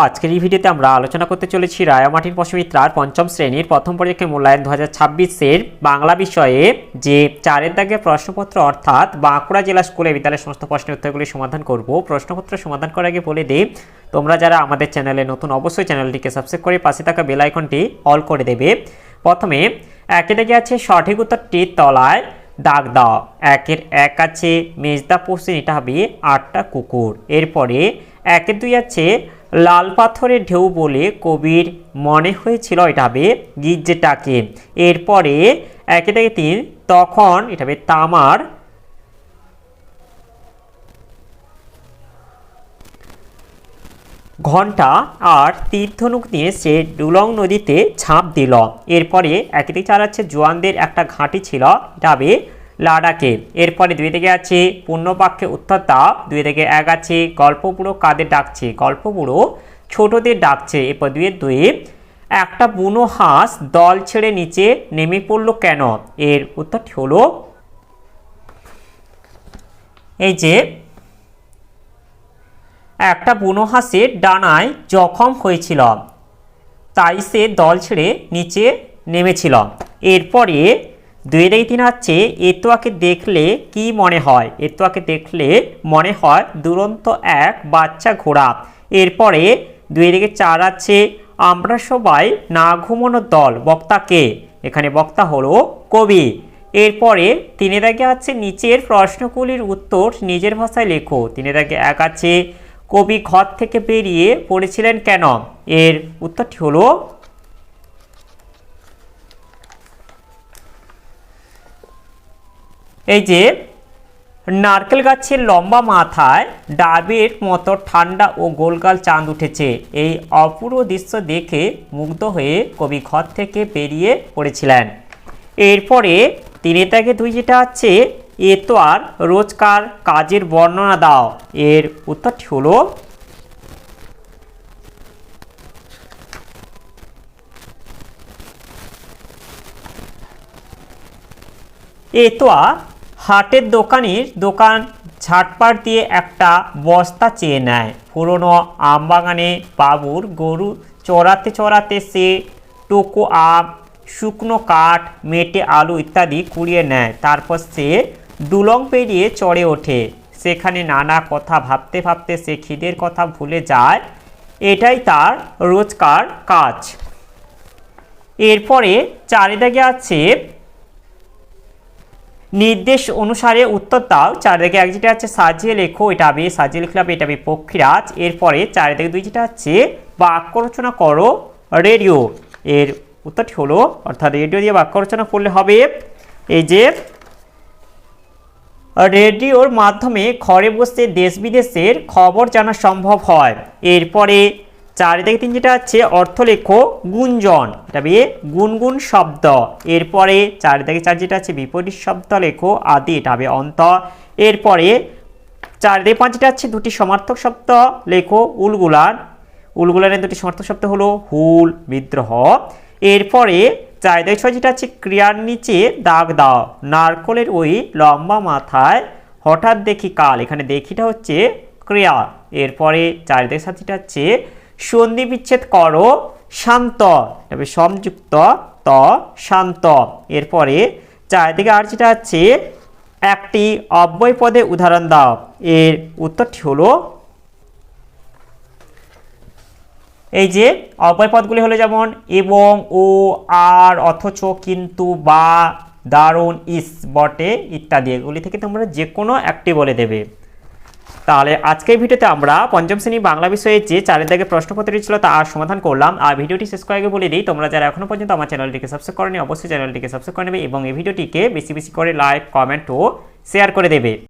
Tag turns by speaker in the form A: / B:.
A: আজকের এই ভিডিওতে আমরা আলোচনা করতে চলেছি রায়ামাটির বসুমিত্রার পঞ্চম শ্রেণীর প্রথম পরীক্ষায় মূল্যায়ন 2026-এর বাংলা বিষয়ে যে 4 দাগের প্রশ্নপত্র অর্থাৎ বাঁকুড়া জেলা স্কুলে বিদ্যালয়ের সমস্ত প্রশ্নের উত্তরগুলি সমাধান করব। প্রশ্নপত্র সমাধান করার আগে বলে দিই, তোমরা যারা আমাদের চ্যানেলে নতুন অবশ্যই চ্যানেলটিকে সাবস্ক্রাইব করে পাশে থাকা বেল আইকনটি অল করে দেবে। প্রথমে একে দাগে আছে সঠিক উত্তরটির তলায় দাগ দাও। একের 1 আছে মেজদা পশ্চিম, এটা হবে 8টা কুকুর। এরপরে একের 2 আছে লাল পাথরের ঢেউ বলে কবির মনে হয়েছিল, এটা হবে গির্জেটাকে। এরপরে একে থেকে 3 তখন, এটা হবে তামার ঘন্টা আর তীর ধনুক নিয়ে সে ডুলং নদীতে ঝাঁপ দিল। এরপরে একে থেকে 4 আছে জোয়ানদের একটা ঘাঁটি ছিল, এটা হবে লাডাকে। এরপরে 2 থেকে আছে পূর্ণবাক্যে উত্তর দাও। 2 থেকে 1 আছে গল্প বুড়ো কাদের ডাকছে, গল্প বুড়ো ছোটদের ডাকছে। এরপর 2 একটা বুনো হাঁস দল ছেড়ে নিচে নেমে পড়লো কেন, এর উত্তরটি হলো এই যে একটা বুনো হাঁসের ডানায় জখম হয়েছিল, তাই সে দল ছেড়ে নিচে নেমেছিল। এরপরে 2 থেকে 3 আছে এতোয়াকে দেখলে কি মনে হয়, এতোয়াকে দেখলে মনে হয় দুরন্ত এক বাচ্চা ঘোড়া। এরপরে 2 থেকে 4 আছে আমরা সবাই না ঘুমানো দল, বক্তাকে, এখানে বক্তা হলো কবি। এরপরে 3 থেকে আছে নিচের প্রশ্নগুলির উত্তর নিজের ভাষায় লেখো। 3 থেকে 1 আছে কবি ঘর থেকে বেরিয়ে পড়েছিলেন কেন, এর উত্তরটি হলো এই যে নারকেল গাছের লম্বা মাথায় ডাবের মতো ঠান্ডা ও গোলগাল চাঁদ উঠেছে। এই অপূর্ব দৃশ্য দেখে মুগ্ধ হয়ে কবি ঘর থেকে বেরিয়ে পড়েছিলেন। এরপরে 3 থেকে 2 যেটা আছে এ তো আর রোজকার কাজের বর্ণনা দাও, এর উত্তরটি হলো এতোয়া হাটের দোকান ঝাটপাট দিয়ে একটা বস্তা চেয়ে নেয়। পুরনো আমবাগানে বাবুর গরু চড়াতে চড়াতে সে টোকো আম, শুকনো কাঠ, মেটে আলু ইত্যাদি কুড়িয়ে নেয়। তারপর সে ডুলং পেরিয়ে চড়ে ওঠে। সেখানে নানা কথা ভাবতে ভাবতে সে খিদের কথা ভুলে যায়, এটাই তার রোজকার কাজ। এরপরে 4 দাগে আছে নির্দেশ অনুসারে উত্তর দাও। 4 থেকে 1 যেটা আছে সাজিয়ে লেখো, এটা হবে সাজিয়ে লিখলে হবে, এটা হবে পক্ষীরাজ। এরপরে 4 থেকে 2 যেটা আছে বাক্য রচনা করো রেডিও, এর উত্তরটি হলো, অর্থাৎ রেডিও দিয়ে বাক্য রচনা করলে হবে এই যে রেডিওর মাধ্যমে ঘরে বসে দেশ বিদেশের খবর জানা সম্ভব হয়। এরপরে 4 থেকে 3 যেটা আছে অর্থ লেখো গুঞ্জন, এটা হবে গুনগুন শব্দ। এরপরে 4 থেকে 4 যেটা আছে বিপরীত শব্দ লেখো আদি, এটা হবে অন্ত। এরপরে 4 থেকে 5 যেটা আছে 2টি সমার্থক শব্দ লেখো উলগুলান, উলগুলানের 2টি সমার্থক শব্দ হলো হুল, বিদ্রোহ। এরপরে 4 থেকে 6 যেটা আছে ক্রিয়ার নিচে দাগ দাও। নারকলের ওই লম্বা মাথায় হঠাৎ দেখি কাল, এখানে দেখিটা হচ্ছে ক্রিয়া। এরপরে 4 থেকে 7 যেটা আছে সন্ধি বিচ্ছেদ করো শান্ত, তবে সংযুক্ত ত শান্ত। এরপরে 4 থেকে 8 যেটা আছে একটি অব্যয় পদে উদাহরণ দাও, এর উত্তরটি হলো এই যে অব্যয় পদগুলি হলো যেমন এবং, ও, আর, অথচ, কিন্তু, বা, দারুণ, ইস, বটে ইত্যাদি। এগুলি থেকে তোমরা যে কোনো একটি বলে দেবে। তাহলে আজকের ভিডিওতে আমরা পঞ্চম শ্রেণী বাংলা বিষয়ে যে 4 দাগের প্রশ্নপত্রটি ছিল তা সমাধান করলাম। আর ভিডিওটি শেষ করার আগে বলে দিই, তোমরা যারা এখনো পর্যন্ত আমার চ্যানেলটিকে সাবস্ক্রাইব করোনি অবশ্যই চ্যানেলটিকে সাবস্ক্রাইব করে নেবে এবং এই ভিডিওটিকে বেশি বেশি করে লাইক, কমেন্ট ও শেয়ার করে দেবে।